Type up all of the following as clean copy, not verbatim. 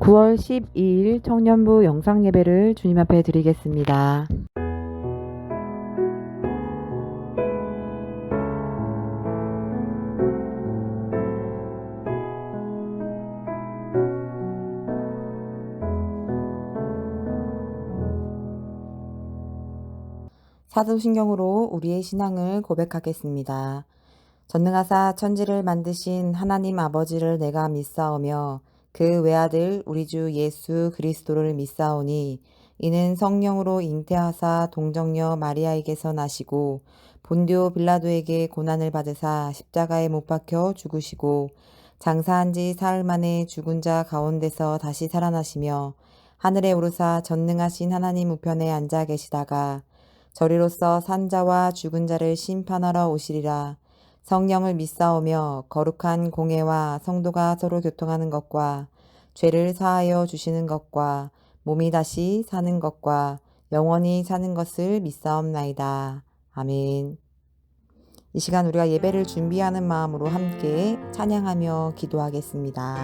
9월 12일 청년부 영상예배를 주님 앞에 드리겠습니다. 사도신경으로 우리의 신앙을 고백하겠습니다. 전능하사 천지를 만드신 하나님 아버지를 내가 믿사오며 그 외아들 우리 주 예수 그리스도를 믿사오니 이는 성령으로 잉태하사 동정녀 마리아에게서 나시고 본디오 빌라도에게 고난을 받으사 십자가에 못 박혀 죽으시고 장사한 지 사흘 만에 죽은 자 가운데서 다시 살아나시며 하늘에 오르사 전능하신 하나님 우편에 앉아 계시다가 저리로서 산자와 죽은 자를 심판하러 오시리라. 성령을 믿사오며 거룩한 공회와 성도가 서로 교통하는 것과 죄를 사하여 주시는 것과 몸이 다시 사는 것과 영원히 사는 것을 믿사옵나이다. 아멘. 이 시간 우리가 예배를 준비하는 마음으로 함께 찬양하며 기도하겠습니다.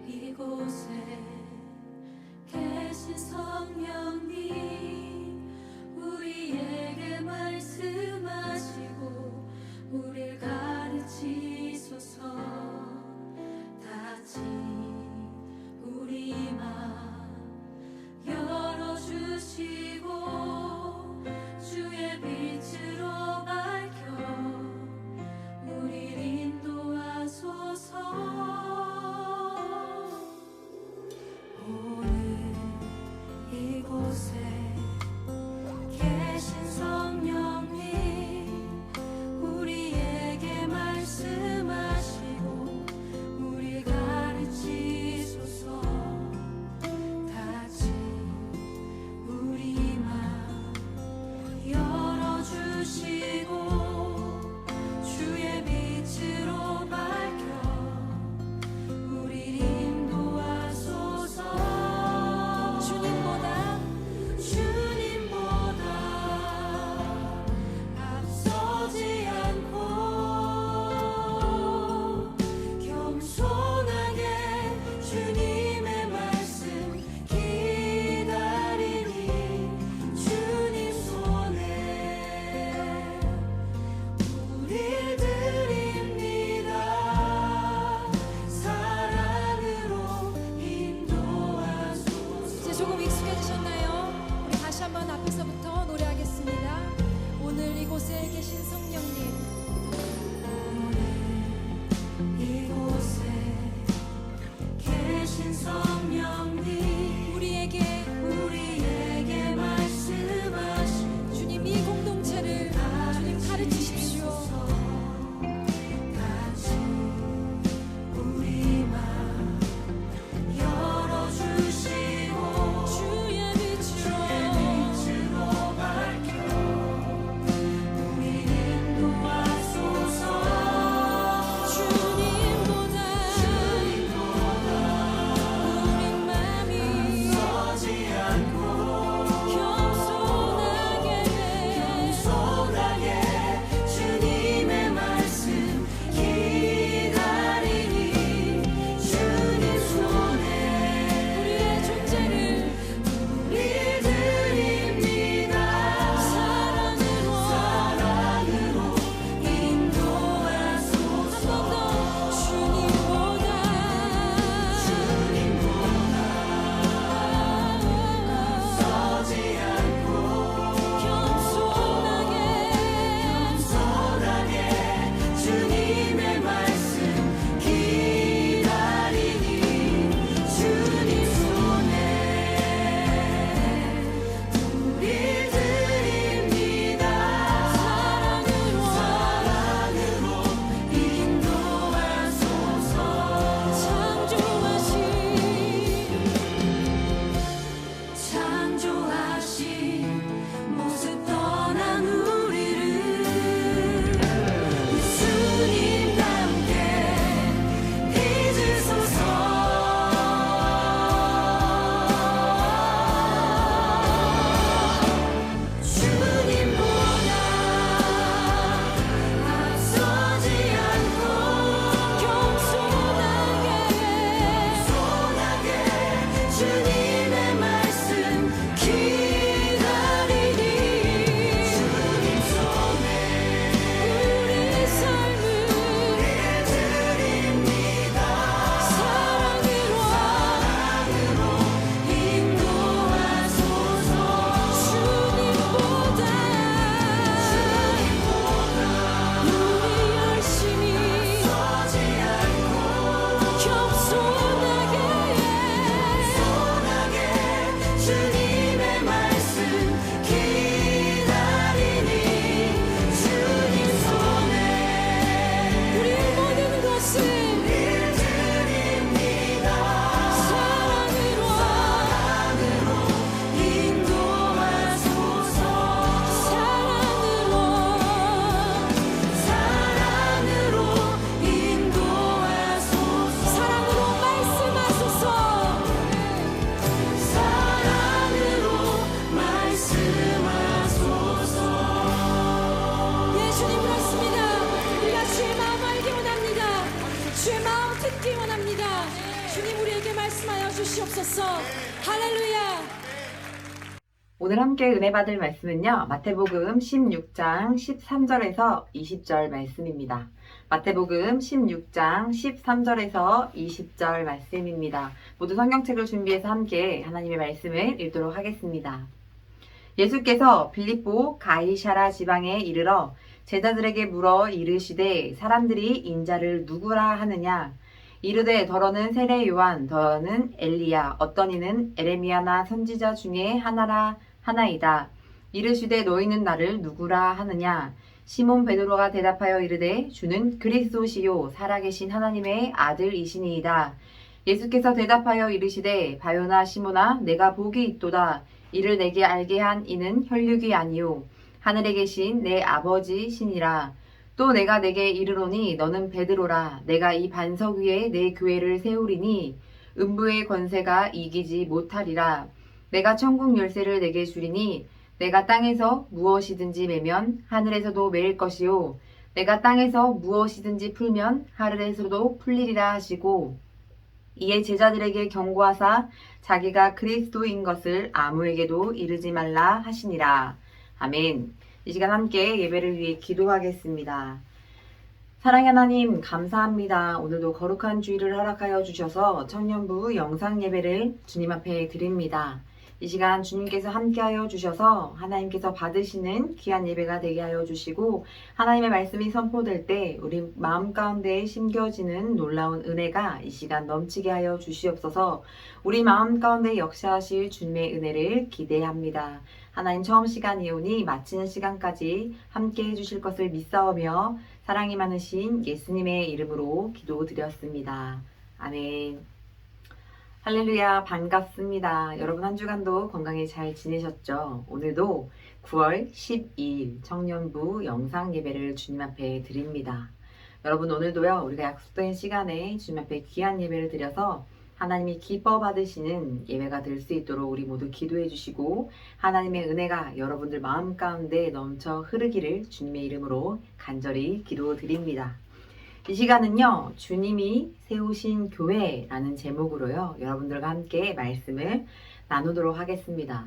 이곳에 계신 성령님 우리에게 말씀하시고 우릴 가르치소서. 다시 우리 맘 열어주시고 주의 빛으로 밝혀 우릴 인도하소서. 이곳에 계신 성령님 우리에게 말씀하시고 우리 가르치소서. 다시 우리 맘 열어주시고 주의 빛으로 밝혀 우리 인도하소서. 앞서지 않고 겸손하게 주님의 말씀 기다리니 주님 손에 우릴 드립니다. 사랑으로 인도하소서. 이제 조금 익숙해지셨나요? 우리 다시 한번 앞에서부터 노래하겠습니다. 오늘 이곳에 계신 성령님 이곳에 계신 성령님 우리에게 말씀하시고 주님 이 공동체를 주님 가르치십시오. 다시 우리 맘 열어주시고 주의 빛으로 밝혀 우리 인도하소서. 주옵소서. 할렐루야. 오늘 함께 은혜 받을 말씀은요, 마태복음 16장 13절에서 20절 말씀입니다. 마태복음 16장 13절에서 20절 말씀입니다. 모두 성경책을 준비해서 함께 하나님의 말씀을 읽도록 하겠습니다. 예수께서 빌립보 가이사랴 지방에 이르러 제자들에게 물어 이르시되 사람들이 인자를 누구라 하느냐? 이르되 더러는 세례 요한, 더러는 엘리야, 어떤 이는 에레미야나 선지자 중에 하나이다. 이르시되 너희는 나를 누구라 하느냐? 시몬 베드로가 대답하여 이르되 주는 그리스도시요 살아계신 하나님의 아들이시니이다. 예수께서 대답하여 이르시되 바요나 시몬아 내가 복이 있도다. 이를 내게 알게 한 이는 혈육이 아니요 하늘에 계신 내 아버지시니라. 또 내가 내게 이르노니 너는 베드로라. 내가 이 반석 위에 내 교회를 세우리니 음부의 권세가 이기지 못하리라. 내가 천국 열쇠를 내게 주리니 내가 땅에서 무엇이든지 매면 하늘에서도 매일 것이요 내가 땅에서 무엇이든지 풀면 하늘에서도 풀리리라 하시고 이에 제자들에게 경고하사 자기가 그리스도인 것을 아무에게도 이르지 말라 하시니라. 아멘. 이 시간 함께 예배를 위해 기도하겠습니다. 사랑의 하나님 감사합니다. 오늘도 거룩한 주일을 허락하여 주셔서 청년부 영상 예배를 주님 앞에 드립니다. 이 시간 주님께서 함께하여 주셔서 하나님께서 받으시는 귀한 예배가 되게 하여 주시고 하나님의 말씀이 선포될 때 우리 마음 가운데 심겨지는 놀라운 은혜가 이 시간 넘치게 하여 주시옵소서. 우리 마음 가운데 역사하실 주님의 은혜를 기대합니다. 하나님 처음 시간이오니 마치는 시간까지 함께 해주실 것을 믿사오며 사랑이 많으신 예수님의 이름으로 기도드렸습니다. 아멘. 할렐루야, 반갑습니다. 여러분 한 주간도 건강히 잘 지내셨죠? 오늘도 9월 12일 청년부 영상 예배를 주님 앞에 드립니다. 여러분 오늘도요, 우리가 약속된 시간에 주님 앞에 귀한 예배를 드려서 하나님이 기뻐 받으시는 예배가 될 수 있도록 우리 모두 기도해 주시고 하나님의 은혜가 여러분들 마음 가운데 넘쳐 흐르기를 주님의 이름으로 간절히 기도드립니다. 이 시간은요, 주님이 세우신 교회라는 제목으로요, 여러분들과 함께 말씀을 나누도록 하겠습니다.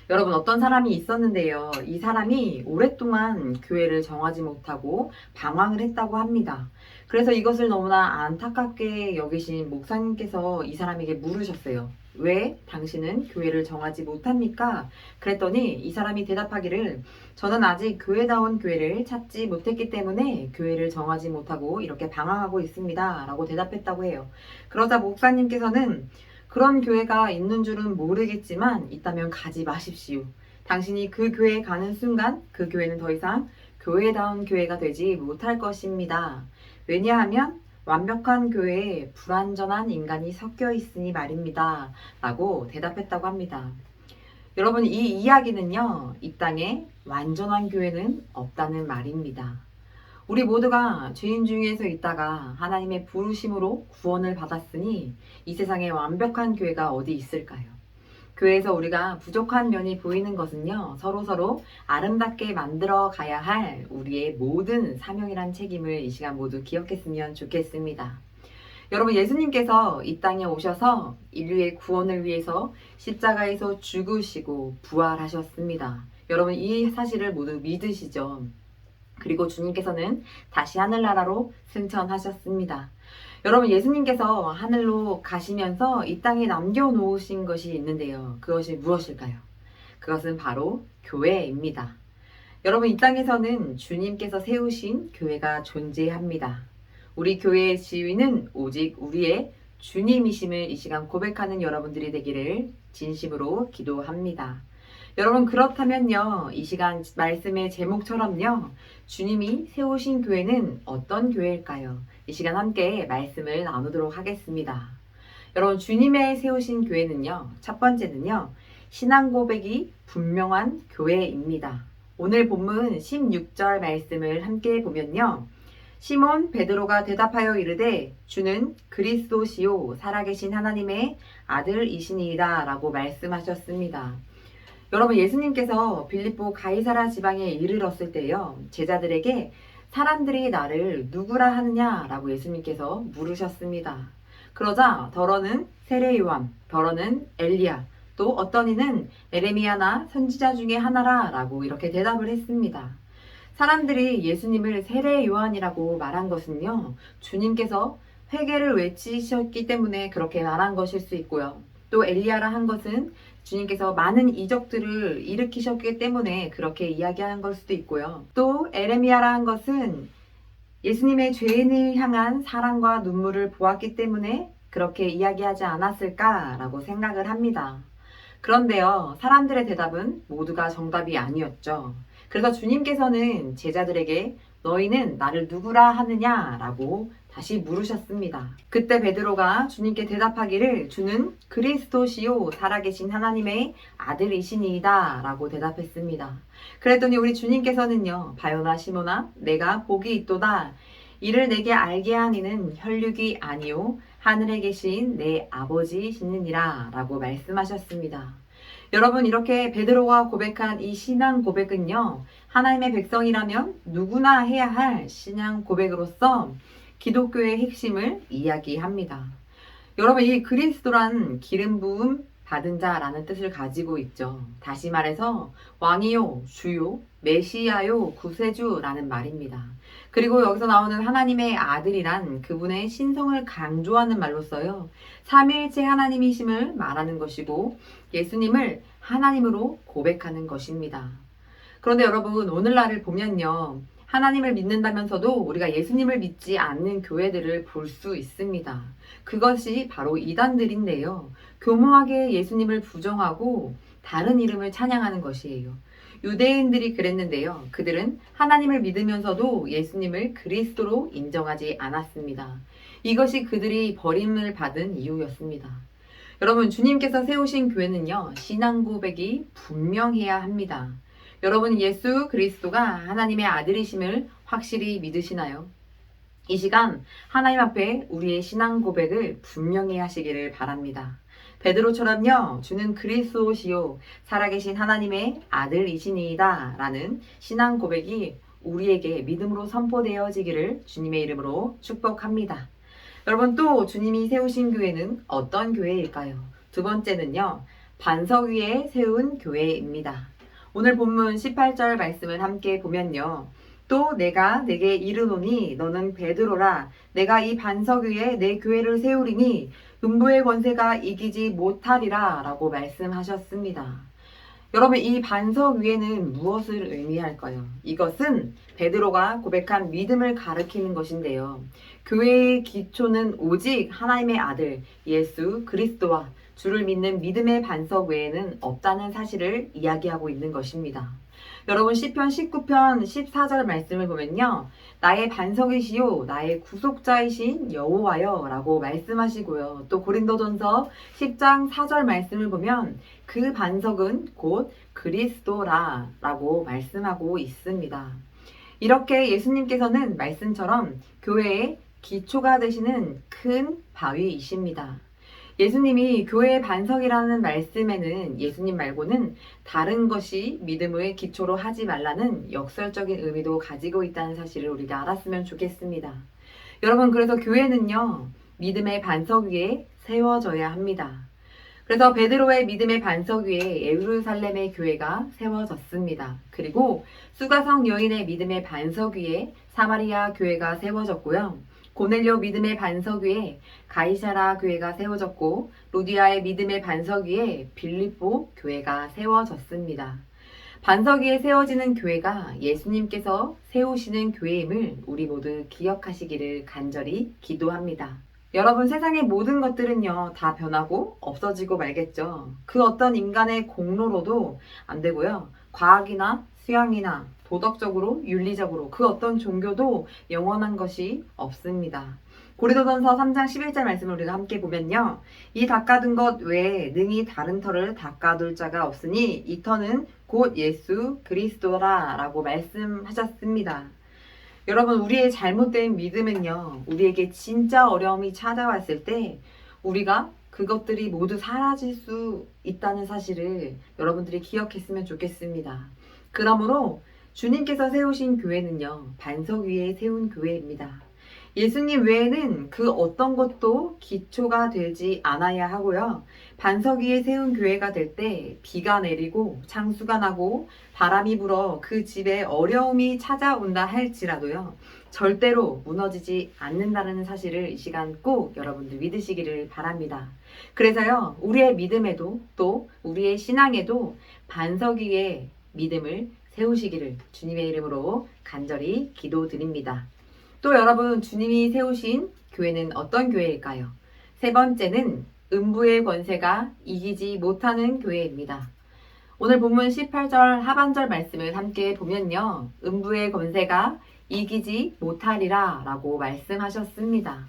여러분 어떤 사람이 있었는데요, 이 사람이 오랫동안 교회를 정하지 못하고 방황을 했다고 합니다. 그래서 이것을 너무나 안타깝게 여기신 목사님께서 이 사람에게 물으셨어요. 왜 당신은 교회를 정하지 못합니까? 그랬더니 이 사람이 대답하기를 저는 아직 교회다운 교회를 찾지 못했기 때문에 교회를 정하지 못하고 이렇게 방황하고 있습니다 라고 대답했다고 해요. 그러자 목사님께서는 그런 교회가 있는 줄은 모르겠지만 있다면 가지 마십시오. 당신이 그 교회에 가는 순간 그 교회는 더 이상 교회다운 교회가 되지 못할 것입니다. 왜냐하면 완벽한 교회에 불완전한 인간이 섞여 있으니 말입니다. 라고 대답했다고 합니다. 여러분 이 이야기는요, 이 땅에 완전한 교회는 없다는 말입니다. 우리 모두가 죄인 중에서 있다가 하나님의 부르심으로 구원을 받았으니 이 세상에 완벽한 교회가 어디 있을까요? 교회에서 우리가 부족한 면이 보이는 것은요, 서로서로 아름답게 만들어 가야 할 우리의 모든 사명이란 책임을 이 시간 모두 기억했으면 좋겠습니다. 여러분 예수님께서 이 땅에 오셔서 인류의 구원을 위해서 십자가에서 죽으시고 부활하셨습니다. 여러분 이 사실을 모두 믿으시죠? 그리고 주님께서는 다시 하늘나라로 승천하셨습니다. 여러분 예수님께서 하늘로 가시면서 이 땅에 남겨놓으신 것이 있는데요. 그것이 무엇일까요? 그것은 바로 교회입니다. 여러분 이 땅에서는 주님께서 세우신 교회가 존재합니다. 우리 교회의 지위는 오직 우리의 주님이심을 이 시간 고백하는 여러분들이 되기를 진심으로 기도합니다. 여러분 그렇다면요, 이 시간 말씀의 제목처럼요, 주님이 세우신 교회는 어떤 교회일까요? 이 시간 함께 말씀을 나누도록 하겠습니다. 여러분 주님의 세우신 교회는요, 첫 번째는요, 신앙 고백이 분명한 교회입니다. 오늘 본문 16절 말씀을 함께 보면요, 시몬 베드로가 대답하여 이르되 주는 그리스도시요 살아계신 하나님의 아들이시니이다 라고 말씀하셨습니다. 여러분 예수님께서 빌립보 가이사랴 지방에 이르렀을 때요, 제자들에게 사람들이 나를 누구라 하느냐 라고 예수님께서 물으셨습니다. 그러자 더러는 세례 요한, 더러는 엘리야, 또 어떤 이는 에레미야나 선지자 중에 하나라 라고 이렇게 대답을 했습니다. 사람들이 예수님을 세례 요한이라고 말한 것은요, 주님께서 회개를 외치셨기 때문에 그렇게 말한 것일 수 있고요. 또 엘리야라 한 것은 주님께서 많은 이적들을 일으키셨기 때문에 그렇게 이야기하는 걸 수도 있고요. 또 에레미야라 한 것은 예수님의 죄인을 향한 사랑과 눈물을 보았기 때문에 그렇게 이야기하지 않았을까라고 생각을 합니다. 그런데요, 사람들의 대답은 모두가 정답이 아니었죠. 그래서 주님께서는 제자들에게 너희는 나를 누구라 하느냐라고 다시 물으셨습니다. 그때 베드로가 주님께 대답하기를 주는 그리스도시요 살아계신 하나님의 아들이시니이다 라고 대답했습니다. 그랬더니 우리 주님께서는요, 바요나 시모나 내가 복이 있도다. 이를 내게 알게 하니는 혈육이 아니요 하늘에 계신 내 아버지시느니라 라고 말씀하셨습니다. 여러분, 이렇게 베드로가 고백한 이 신앙 고백은요, 하나님의 백성이라면 누구나 해야 할 신앙 고백으로서 기독교의 핵심을 이야기합니다. 여러분, 이 그리스도란 기름 부음 받은 자라는 뜻을 가지고 있죠. 다시 말해서 왕이요, 주요, 메시아요, 구세주라는 말입니다. 그리고 여기서 나오는 하나님의 아들이란 그분의 신성을 강조하는 말로써요, 삼위일체 하나님이심을 말하는 것이고 예수님을 하나님으로 고백하는 것입니다. 그런데 여러분, 오늘날을 보면요, 하나님을 믿는다면서도 우리가 예수님을 믿지 않는 교회들을 볼 수 있습니다. 그것이 바로 이단들인데요, 교묘하게 예수님을 부정하고 다른 이름을 찬양하는 것이에요. 유대인들이 그랬는데요, 그들은 하나님을 믿으면서도 예수님을 그리스도로 인정하지 않았습니다. 이것이 그들이 버림을 받은 이유였습니다. 여러분, 주님께서 세우신 교회는요, 신앙 고백이 분명해야 합니다. 여러분, 예수 그리스도가 하나님의 아들이심을 확실히 믿으시나요? 이 시간 하나님 앞에 우리의 신앙 고백을 분명히 하시기를 바랍니다. 베드로처럼요, 주는 그리스도시요 살아계신 하나님의 아들이시니이다 라는 신앙 고백이 우리에게 믿음으로 선포되어지기를 주님의 이름으로 축복합니다. 여러분, 또 주님이 세우신 교회는 어떤 교회일까요? 두 번째는요, 반석 위에 세운 교회입니다. 오늘 본문 18절 말씀을 함께 보면요, 또 내가 내게 이르노니 너는 베드로라. 내가 이 반석 위에 내 교회를 세우리니 음부의 권세가 이기지 못하리라 라고 말씀하셨습니다. 여러분, 이 반석 위에는 무엇을 의미할까요? 이것은 베드로가 고백한 믿음을 가리키는 것인데요, 교회의 기초는 오직 하나님의 아들 예수 그리스도와 주를 믿는 믿음의 반석 외에는 없다는 사실을 이야기하고 있는 것입니다. 여러분, 시편 19편 14절 말씀을 보면요, 나의 반석이시요 나의 구속자이신 여호와여 라고 말씀하시고요, 또 고린도전서 10장 4절 말씀을 보면 그 반석은 곧 그리스도라 라고 말씀하고 있습니다. 이렇게 예수님께서는 말씀처럼 교회의 기초가 되시는 큰 바위이십니다. 예수님이 교회의 반석이라는 말씀에는 예수님 말고는 다른 것이 믿음의 기초로 하지 말라는 역설적인 의미도 가지고 있다는 사실을 우리가 알았으면 좋겠습니다. 여러분, 그래서 교회는요, 믿음의 반석 위에 세워져야 합니다. 그래서 베드로의 믿음의 반석 위에 예루살렘의 교회가 세워졌습니다. 그리고 수가성 여인의 믿음의 반석 위에 사마리아 교회가 세워졌고요, 고넬료 믿음의 반석 위에 가이사라 교회가 세워졌고, 로디아의 믿음의 반석 위에 빌립보 교회가 세워졌습니다. 반석 위에 세워지는 교회가 예수님께서 세우시는 교회임을 우리 모두 기억하시기를 간절히 기도합니다. 여러분, 세상의 모든 것들은요, 다 변하고 없어지고 말겠죠. 그 어떤 인간의 공로로도 안 되고요, 과학이나 수양이나 도덕적으로, 윤리적으로 그 어떤 종교도 영원한 것이 없습니다. 고린도전서 3장 11절 말씀을 우리가 함께 보면요, 이 닦아둔 것 외에 능히 다른 터를 닦아둘 자가 없으니 이 터는 곧 예수 그리스도라 라고 말씀하셨습니다. 여러분, 우리의 잘못된 믿음은요, 우리에게 진짜 어려움이 찾아왔을 때 우리가 그것들이 모두 사라질 수 있다는 사실을 여러분들이 기억했으면 좋겠습니다. 그러므로 주님께서 세우신 교회는요, 반석 위에 세운 교회입니다. 예수님 외에는 그 어떤 것도 기초가 되지 않아야 하고요. 반석 위에 세운 교회가 될 때 비가 내리고 창수가 나고 바람이 불어 그 집에 어려움이 찾아온다 할지라도요. 절대로 무너지지 않는다는 사실을 이 시간 꼭 여러분들 믿으시기를 바랍니다. 그래서요. 우리의 믿음에도 또 우리의 신앙에도 반석 위에 믿음을 세우시기를 주님의 이름으로 간절히 기도드립니다. 또 여러분, 주님이 세우신 교회는 어떤 교회일까요? 세 번째는 음부의 권세가 이기지 못하는 교회입니다. 오늘 본문 18절 하반절 말씀을 함께 보면요. 음부의 권세가 이기지 못하리라 라고 말씀하셨습니다.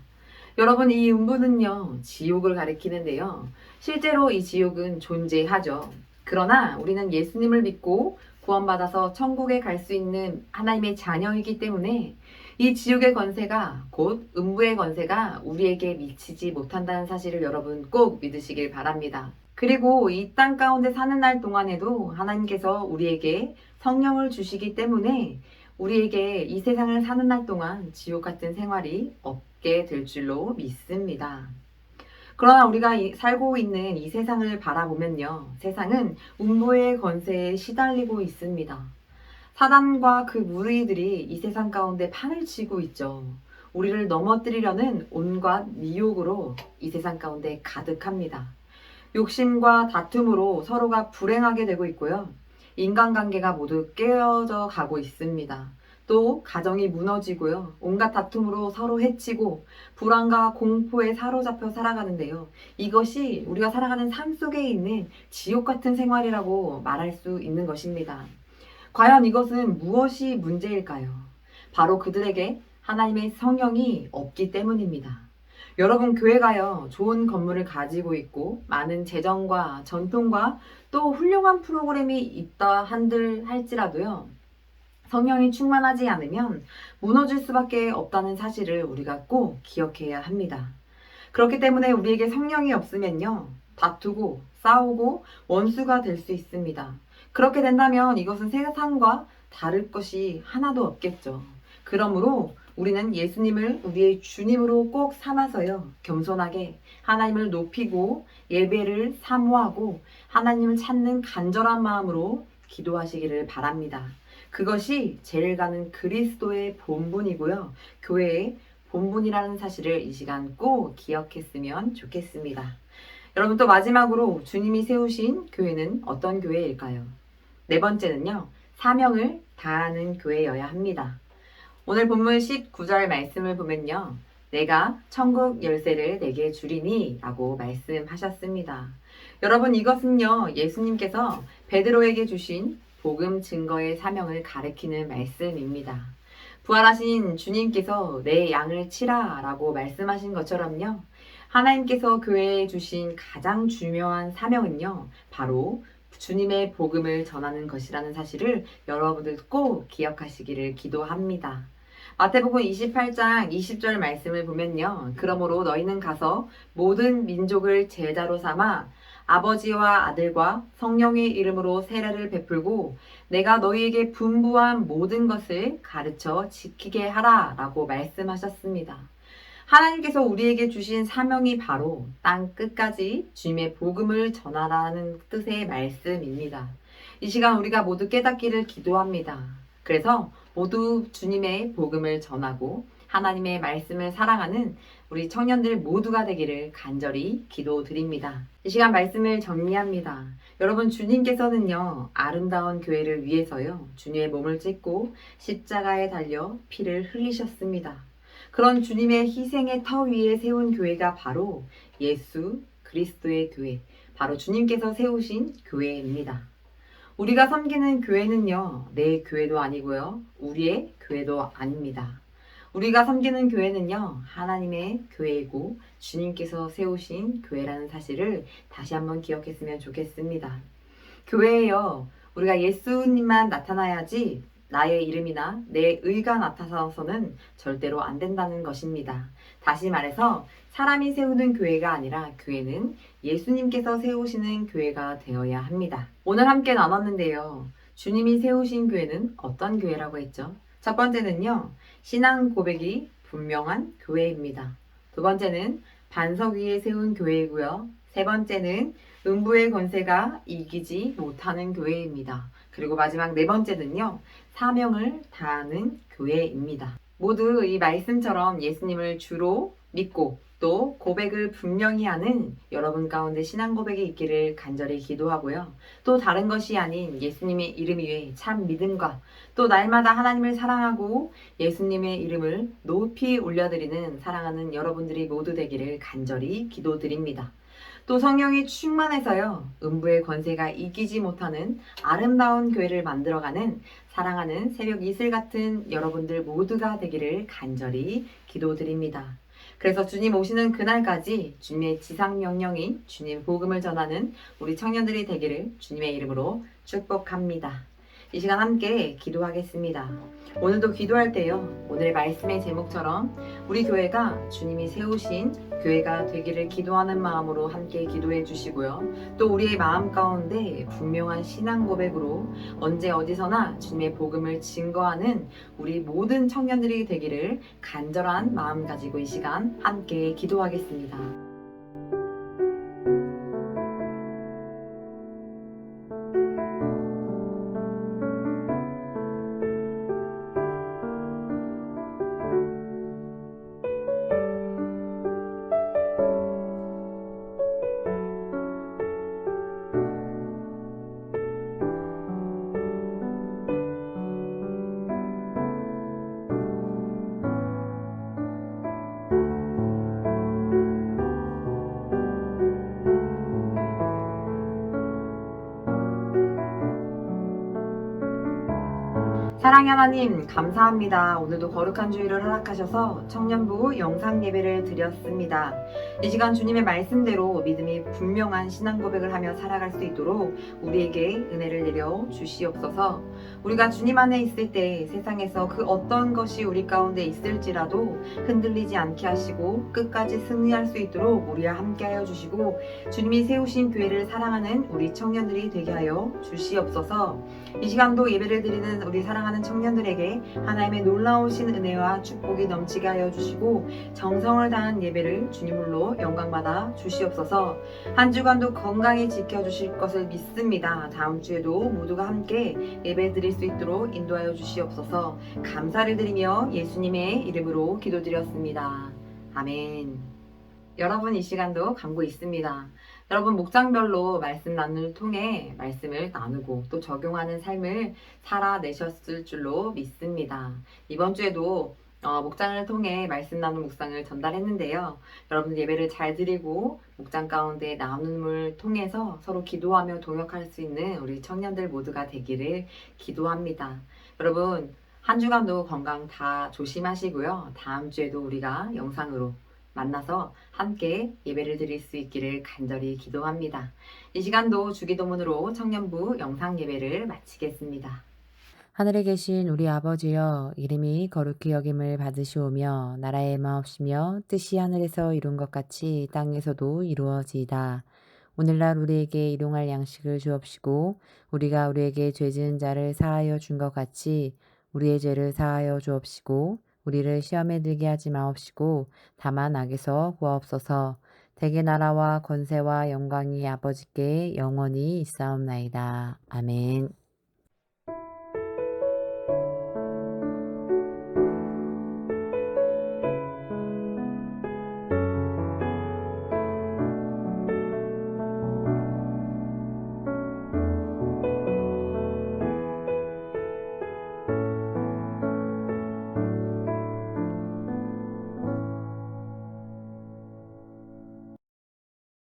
여러분, 이 음부는요, 지옥을 가리키는데요. 실제로 이 지옥은 존재하죠. 그러나 우리는 예수님을 믿고 구원받아서 천국에 갈 수 있는 하나님의 자녀이기 때문에 이 지옥의 권세가 곧 음부의 권세가 우리에게 미치지 못한다는 사실을 여러분 꼭 믿으시길 바랍니다. 그리고 이 땅 가운데 사는 날 동안에도 하나님께서 우리에게 성령을 주시기 때문에 우리에게 이 세상을 사는 날 동안 지옥 같은 생활이 없게 될 줄로 믿습니다. 그러나 우리가 살고 있는 이 세상을 바라보면요. 세상은 음부의 권세에 시달리고 있습니다. 사단과 그 무리들이 이 세상 가운데 판을 치고 있죠. 우리를 넘어뜨리려는 온갖 미혹으로 이 세상 가운데 가득합니다. 욕심과 다툼으로 서로가 불행하게 되고 있고요. 인간관계가 모두 깨어져 가고 있습니다. 또 가정이 무너지고요. 온갖 다툼으로 서로 해치고 불안과 공포에 사로잡혀 살아가는데요. 이것이 우리가 살아가는 삶 속에 있는 지옥 같은 생활이라고 말할 수 있는 것입니다. 과연 이것은 무엇이 문제일까요? 바로 그들에게 하나님의 성령이 없기 때문입니다. 여러분, 교회가요, 좋은 건물을 가지고 있고 많은 재정과 전통과 또 훌륭한 프로그램이 있다 한들 할지라도요. 성령이 충만하지 않으면 무너질 수밖에 없다는 사실을 우리가 꼭 기억해야 합니다. 그렇기 때문에 우리에게 성령이 없으면요. 다투고 싸우고 원수가 될 수 있습니다. 그렇게 된다면 이것은 세상과 다를 것이 하나도 없겠죠. 그러므로 우리는 예수님을 우리의 주님으로 꼭 삼아서요. 겸손하게 하나님을 높이고 예배를 사모하고 하나님을 찾는 간절한 마음으로 기도하시기를 바랍니다. 그것이 제일 가는 그리스도의 본분이고요. 교회의 본분이라는 사실을 이 시간 꼭 기억했으면 좋겠습니다. 여러분, 또 마지막으로 주님이 세우신 교회는 어떤 교회일까요? 네 번째는요. 사명을 다하는 교회여야 합니다. 오늘 본문 19절 말씀을 보면요. 내가 천국 열쇠를 내게 주리니 라고 말씀하셨습니다. 여러분, 이것은요. 예수님께서 베드로에게 주신 복음 증거의 사명을 가리키는 말씀입니다. 부활하신 주님께서 내 양을 치라 라고 말씀하신 것처럼요. 하나님께서 교회에 주신 가장 중요한 사명은요. 바로 주님의 복음을 전하는 것이라는 사실을 여러분들 꼭 기억하시기를 기도합니다. 마태복음 28장 20절 말씀을 보면요. 그러므로 너희는 가서 모든 민족을 제자로 삼아 아버지와 아들과 성령의 이름으로 세례를 베풀고 내가 너희에게 분부한 모든 것을 가르쳐 지키게 하라 라고 말씀하셨습니다. 하나님께서 우리에게 주신 사명이 바로 땅 끝까지 주님의 복음을 전하라는 뜻의 말씀입니다. 이 시간 우리가 모두 깨닫기를 기도합니다. 그래서 모두 주님의 복음을 전하고 하나님의 말씀을 사랑하는 우리 청년들 모두가 되기를 간절히 기도드립니다. 이 시간 말씀을 정리합니다. 여러분, 주님께서는요, 아름다운 교회를 위해서요, 주님의 몸을 찢고 십자가에 달려 피를 흘리셨습니다. 그런 주님의 희생의 터 위에 세운 교회가 바로 예수 그리스도의 교회, 바로 주님께서 세우신 교회입니다. 우리가 섬기는 교회는요, 내 교회도 아니고요, 우리의 교회도 아닙니다. 우리가 섬기는 교회는요, 하나님의 교회이고 주님께서 세우신 교회라는 사실을 다시 한번 기억했으면 좋겠습니다. 교회에요, 우리가 예수님만 나타나야지 나의 이름이나 내 의가 나타나서는 절대로 안 된다는 것입니다. 다시 말해서 사람이 세우는 교회가 아니라 교회는 예수님께서 세우시는 교회가 되어야 합니다. 오늘 함께 나눴는데요. 주님이 세우신 교회는 어떤 교회라고 했죠? 첫 번째는요. 신앙 고백이 분명한 교회입니다. 두 번째는 반석 위에 세운 교회이고요. 세 번째는 음부의 권세가 이기지 못하는 교회입니다. 그리고 마지막 네 번째는요, 사명을 다하는 교회입니다. 모두 이 말씀처럼 예수님을 주로 믿고 또 고백을 분명히 하는 여러분 가운데 신앙 고백이 있기를 간절히 기도하고요. 또 다른 것이 아닌 예수님의 이름 위에 참 믿음과 또 날마다 하나님을 사랑하고 예수님의 이름을 높이 올려드리는 사랑하는 여러분들이 모두 되기를 간절히 기도드립니다. 또 성령이 충만해서요, 음부의 권세가 이기지 못하는 아름다운 교회를 만들어가는 사랑하는 새벽 이슬 같은 여러분들 모두가 되기를 간절히 기도드립니다. 그래서 주님 오시는 그날까지 주님의 지상 명령인 주님 복음을 전하는 우리 청년들이 되기를 주님의 이름으로 축복합니다. 이 시간 함께 기도하겠습니다. 오늘도 기도할 때요, 오늘의 말씀의 제목처럼 우리 교회가 주님이 세우신 교회가 되기를 기도하는 마음으로 함께 기도해 주시고요. 또 우리의 마음 가운데 분명한 신앙 고백으로 언제 어디서나 주님의 복음을 증거하는 우리 모든 청년들이 되기를 간절한 마음 가지고 이 시간 함께 기도하겠습니다. 사랑의 하나님, 감사합니다. 오늘도 거룩한 주일을 허락하셔서 청년부 영상 예배를 드렸습니다. 이 시간 주님의 말씀대로 믿음이 분명한 신앙 고백을 하며 살아갈 수 있도록 우리에게 은혜를 내려 주시옵소서. 우리가 주님 안에 있을 때 세상에서 그 어떤 것이 우리 가운데 있을지라도 흔들리지 않게 하시고 끝까지 승리할 수 있도록 우리와 함께하여 주시고 주님이 세우신 교회를 사랑하는 우리 청년들이 되게 하여 주시옵소서. 이 시간도 예배를 드리는 우리 사랑하는 청년들에게 하나님의 놀라우신 은혜와 축복이 넘치게 하여 주시고 정성을 다한 예배를 주님으로 영광받아 주시옵소서. 한 주간도 건강히 지켜주실 것을 믿습니다. 다음 주에도 모두가 함께 예배 드릴 수 있도록 인도하여 주시옵소서. 감사를 드리며 예수님의 이름으로 기도드렸습니다. 아멘. 여러분, 이 시간도 광고 있습니다. 여러분, 목장별로 말씀 나눔을 통해 말씀을 나누고 또 적용하는 삶을 살아내셨을 줄로 믿습니다. 이번 주에도 목장을 통해 말씀 나눔 묵상을 전달했는데요. 여러분, 예배를 잘 드리고 목장 가운데 나눔을 통해서 서로 기도하며 동역할 수 있는 우리 청년들 모두가 되기를 기도합니다. 여러분, 한 주간도 건강 다 조심하시고요. 다음 주에도 우리가 영상으로 만나서 함께 예배를 드릴 수 있기를 간절히 기도합니다. 이 시간도 주기도문으로 청년부 영상 예배를 마치겠습니다. 하늘에 계신 우리 아버지여, 이름이 거룩히 여김을 받으시오며 나라의 마옵시며 뜻이 하늘에서 이룬 것 같이 땅에서도 이루어지이다. 오늘날 우리에게 일용할 양식을 주옵시고 우리가 우리에게 죄 지은 자를 사하여 준 것 같이 우리의 죄를 사하여 주옵시고 우리를 시험에 들게 하지 마옵시고 다만 악에서 구하옵소서. 대개 나라와 권세와 영광이 아버지께 영원히 있사옵나이다. 아멘.